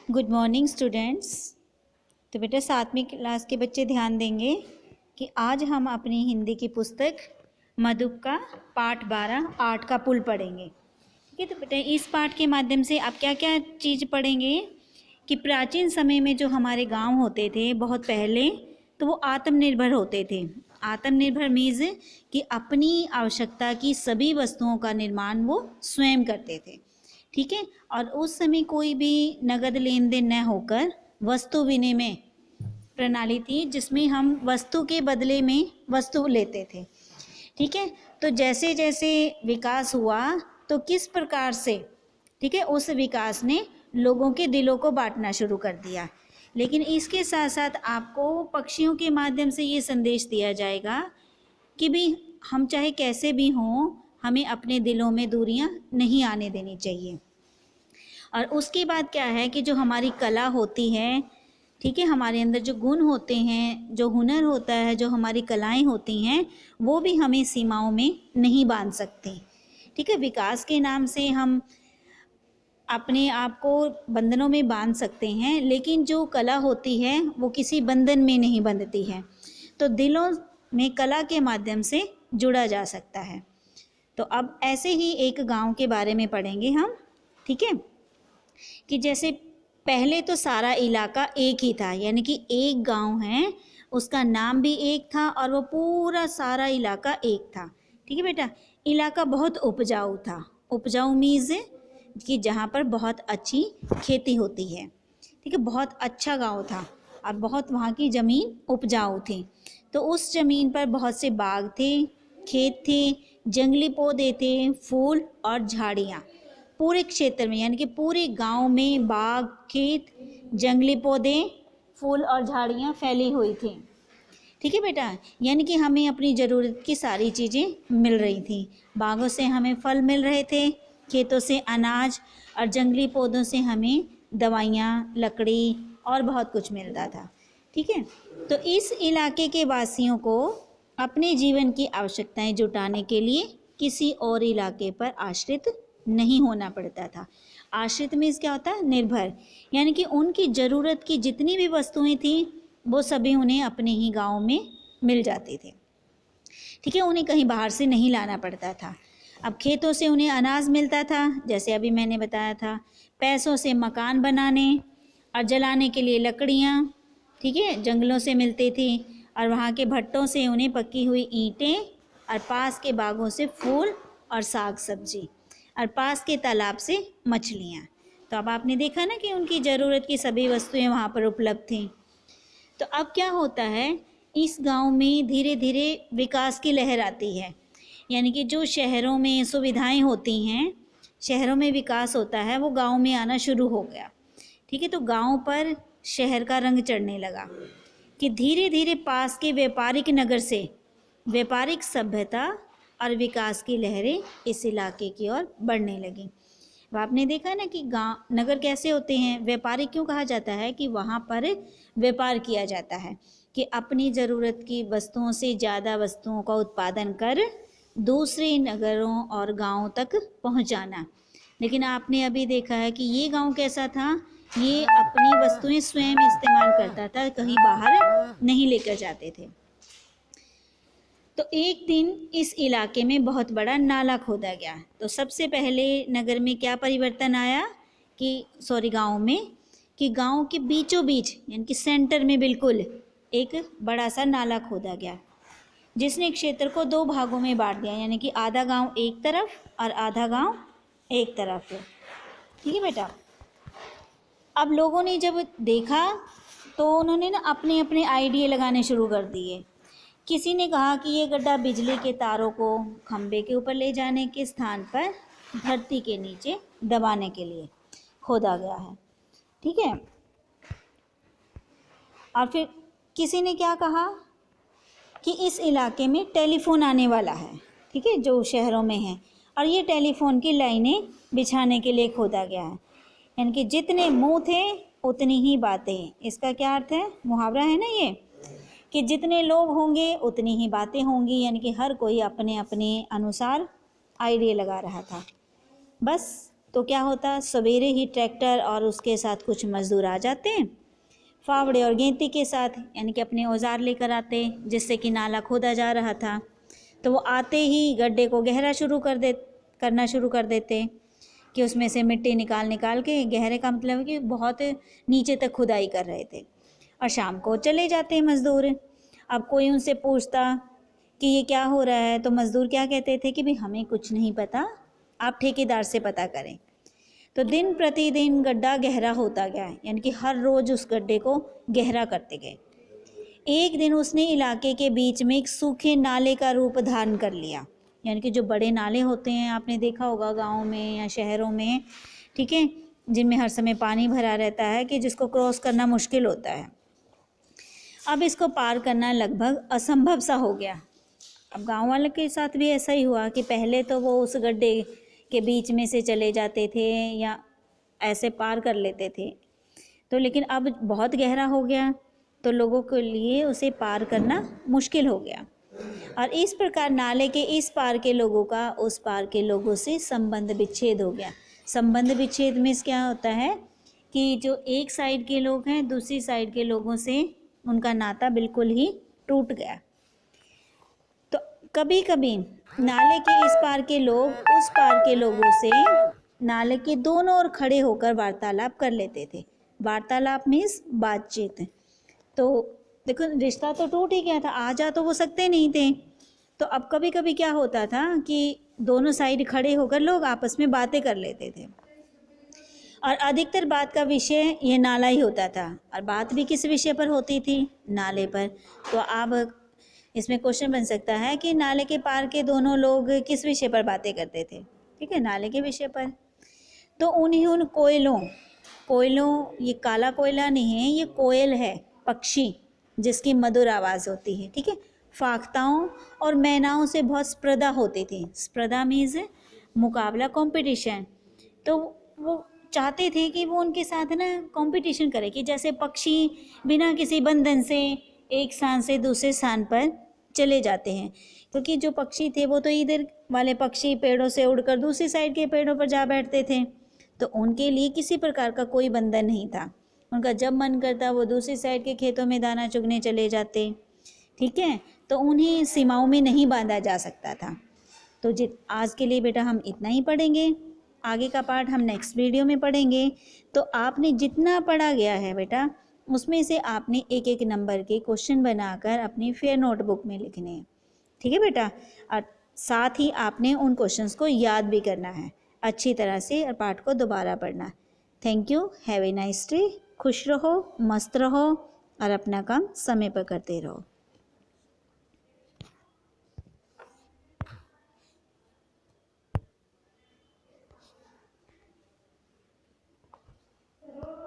Good morning students. तो बेटा 7वीं class के बच्चे ध्यान देंगे कि आज हम अपनी हिंदी की पुस्तक मधुप का पाठ 12 आर्ट का पुल पढ़ेंगे। ठीक है, तो बेटा इस पाठ के माध्यम से आप क्या क्या चीज़ पढ़ेंगे कि प्राचीन समय में जो हमारे गांव होते थे बहुत पहले, तो वो आत्मनिर्भर होते थे। आत्मनिर्भर मीन्स कि अपनी आवश्यकता की सभी वस्तुओं का निर्माण वो स्वयं करते थे। ठीक है, और उस समय कोई भी नगद लेन देन न होकर वस्तु विनिमय प्रणाली थी, जिसमें हम वस्तु के बदले में वस्तु लेते थे। ठीक है, तो जैसे जैसे विकास हुआ तो किस प्रकार से, ठीक है, उस विकास ने लोगों के दिलों को बांटना शुरू कर दिया। लेकिन इसके साथ साथ आपको पक्षियों के माध्यम से ये संदेश दिया जाएगा कि भी हम चाहे कैसे भी हों, हमें अपने दिलों में दूरियां नहीं आने देनी चाहिए। और उसके बाद क्या है कि जो हमारी कला होती है, ठीक है, हमारे अंदर जो गुण होते हैं, जो हुनर होता है, जो हमारी कलाएं होती हैं, वो भी हमें सीमाओं में नहीं बांध सकती। ठीक है, विकास के नाम से हम अपने आप को बंधनों में बांध सकते हैं, लेकिन जो कला होती है वो किसी बंधन में नहीं बंधती है। तो दिलों में कला के माध्यम से जुड़ा जा सकता है। तो अब ऐसे ही एक गांव के बारे में पढ़ेंगे हम। ठीक है, कि जैसे पहले तो सारा इलाका एक ही था, यानी कि एक गांव है, उसका नाम भी एक था और वो पूरा सारा इलाका एक था। ठीक है बेटा, इलाका बहुत उपजाऊ था। उपजाऊ मीन्स कि जहाँ पर बहुत अच्छी खेती होती है। ठीक है, बहुत अच्छा गांव था और बहुत वहाँ की ज़मीन उपजाऊ थी। तो उस ज़मीन पर बहुत से बाग थे, खेत थे, जंगली पौधे थे, फूल और झाड़ियाँ। पूरे क्षेत्र में, यानी कि पूरे गांव में बाग, खेत, जंगली पौधे, फूल और झाड़ियाँ फैली हुई थी। ठीक है बेटा, यानी कि हमें अपनी ज़रूरत की सारी चीज़ें मिल रही थी। बागों से हमें फल मिल रहे थे, खेतों से अनाज और जंगली पौधों से हमें दवाइयाँ, लकड़ी और बहुत कुछ मिलता था। ठीक है, तो इस इलाके के वासियों को अपने जीवन की आवश्यकताएं जुटाने के लिए किसी और इलाके पर आश्रित नहीं होना पड़ता था। आश्रित मीन्स क्या होता है? निर्भर, यानी कि उनकी ज़रूरत की जितनी भी वस्तुएं थी वो सभी उन्हें अपने ही गांव में मिल जाते थे। ठीक है, उन्हें कहीं बाहर से नहीं लाना पड़ता था। अब खेतों से उन्हें अनाज मिलता था, जैसे अभी मैंने बताया था। पैसों से मकान बनाने और जलाने के लिए लकड़ियाँ, ठीक है, जंगलों से मिलती थी। और वहाँ के भट्टों से उन्हें पकी हुई ईंटें, और पास के बागों से फूल और साग सब्जी, और पास के तालाब से मछलियाँ। तो अब आपने देखा ना कि उनकी ज़रूरत की सभी वस्तुएं वहाँ पर उपलब्ध थीं। तो अब क्या होता है, इस गांव में धीरे धीरे विकास की लहर आती है। यानी कि जो शहरों में सुविधाएं होती हैं, शहरों में विकास होता है, वो गांव में आना शुरू हो गया। ठीक है, तो गांव पर शहर का रंग चढ़ने लगा कि धीरे धीरे पास के व्यापारिक नगर से व्यापारिक सभ्यता और विकास की लहरें इस इलाके की ओर बढ़ने लगीं। अब आपने देखा ना कि गांव नगर कैसे होते हैं। व्यापारिक क्यों कहा जाता है? कि वहाँ पर व्यापार किया जाता है, कि अपनी ज़रूरत की वस्तुओं से ज़्यादा वस्तुओं का उत्पादन कर दूसरे नगरों और गांवों तक पहुँचाना। लेकिन आपने अभी देखा है कि ये गांव कैसा था, ये अपनी वस्तुएं स्वयं इस्तेमाल करता था, कहीं बाहर नहीं लेकर जाते थे। तो एक दिन इस इलाके में बहुत बड़ा नाला खोदा गया। तो सबसे पहले नगर में क्या परिवर्तन आया कि गांव में, कि गांव के बीचों बीच, यानी कि सेंटर में बिल्कुल एक बड़ा सा नाला खोदा गया, जिसने क्षेत्र को 2 भागों में बांट दिया, यानी कि आधा गांव एक तरफ और आधा गांव एक तरफ। ठीक है बेटा, अब लोगों ने जब देखा तो उन्होंने ना अपने अपने आइडिया लगाने शुरू कर दिए। किसी ने कहा कि ये गड्ढा बिजली के तारों को खंभे के ऊपर ले जाने के स्थान पर धरती के नीचे दबाने के लिए खोदा गया है। ठीक है, और फिर किसी ने क्या कहा कि इस इलाके में टेलीफोन आने वाला है। ठीक है, जो शहरों में है, और ये टेलीफोन की लाइनें बिछाने के लिए खोदा गया है। यानी कि जितने मुंह थे उतनी ही बातें। इसका क्या अर्थ है? मुहावरा है ना ये, कि जितने लोग होंगे उतनी ही बातें होंगी। यानी कि हर कोई अपने अपने अनुसार आइडिया लगा रहा था। बस तो क्या होता, सवेरे ही ट्रैक्टर और उसके साथ कुछ मज़दूर आ जाते हैं, फावड़े और गेंती के साथ, यानी कि अपने औजार लेकर आते, जिससे कि नाला खोदा जा रहा था। तो वो आते ही गड्ढे को गहरा करना शुरू कर देते कि उसमें से मिट्टी निकाल निकाल के, गहरे का मतलब कि बहुत नीचे तक खुदाई कर रहे थे, और शाम को चले जाते हैं मज़दूर। अब कोई उनसे पूछता कि ये क्या हो रहा है, तो मज़दूर क्या कहते थे कि भाई हमें कुछ नहीं पता, आप ठेकेदार से पता करें। तो दिन प्रतिदिन गड्ढा गहरा होता गया, यानी कि हर रोज़ उस गड्ढे को गहरा करते गए। एक दिन उसने इलाके के बीच में एक सूखे नाले का रूप धारण कर लिया, यानी कि जो बड़े नाले होते हैं, आपने देखा होगा गाँव में या शहरों में, ठीक है, जिनमें हर समय पानी भरा रहता है, कि जिसको क्रॉस करना मुश्किल होता है। अब इसको पार करना लगभग असंभव सा हो गया। अब गांव वालों के साथ भी ऐसा ही हुआ कि पहले तो वो उस गड्ढे के बीच में से चले जाते थे या ऐसे पार कर लेते थे, तो लेकिन अब बहुत गहरा हो गया, तो लोगों के लिए उसे पार करना मुश्किल हो गया। और इस प्रकार नाले के इस पार के लोगों का उस पार के लोगों से संबंध विच्छेद हो गया। संबंध विच्छेद में क्या होता है कि जो एक साइड के लोग हैं, दूसरी साइड के लोगों से उनका नाता बिल्कुल ही टूट गया। तो कभी कभी नाले के इस पार के लोग उस पार के लोगों से नाले के दोनों ओर खड़े होकर वार्तालाप कर लेते थे। वार्तालाप मीन्स बातचीत। तो देखो, रिश्ता तो टूट ही गया था, आ जा तो वो सकते नहीं थे। तो अब कभी कभी क्या होता था कि दोनों साइड खड़े होकर लोग आपस में बातें कर लेते थे, और अधिकतर बात का विषय ये नाला ही होता था। और बात भी किस विषय पर होती थी? नाले पर। तो अब इसमें क्वेश्चन बन सकता है कि नाले के पार के दोनों लोग किस विषय पर बातें करते थे? ठीक है, नाले के विषय पर। तो उन कोयलों, ये काला कोयला नहीं है, ये कोयल है, पक्षी, जिसकी मधुर आवाज़ होती है, ठीक है, फाख्ताओं और मैनाओं से बहुत स्पर्धा होती थी। स्पर्धा मीन्स मुकाबला, कंपटीशन। तो वो चाहते थे कि वो उनके साथ ना कंपटीशन करे, कि जैसे पक्षी बिना किसी बंधन से एक स्थान से दूसरे स्थान पर चले जाते हैं, क्योंकि जो पक्षी थे वो तो इधर वाले पक्षी पेड़ों से उड़कर दूसरी साइड के पेड़ों पर जा बैठते थे, तो उनके लिए किसी प्रकार का कोई बंधन नहीं था। उनका जब मन करता वो दूसरी साइड के खेतों में दाना चुगने चले जाते, ठीक है, तो उन्हें सीमाओं में नहीं बांधा जा सकता था। तो आज के लिए बेटा हम इतना ही पढ़ेंगे, आगे का पार्ट हम नेक्स्ट वीडियो में पढ़ेंगे। तो आपने जितना पढ़ा गया है बेटा, उसमें से आपने एक एक नंबर के क्वेश्चन बनाकर अपनी फेयर नोटबुक में लिखने हैं, ठीक है बेटा। और साथ ही आपने उन क्वेश्चंस को याद भी करना है अच्छी तरह से, और पाठ को दोबारा पढ़ना। Thank you, have a nice day. खुश रहो, मस्त रहो और अपना काम समय पर करते रहो।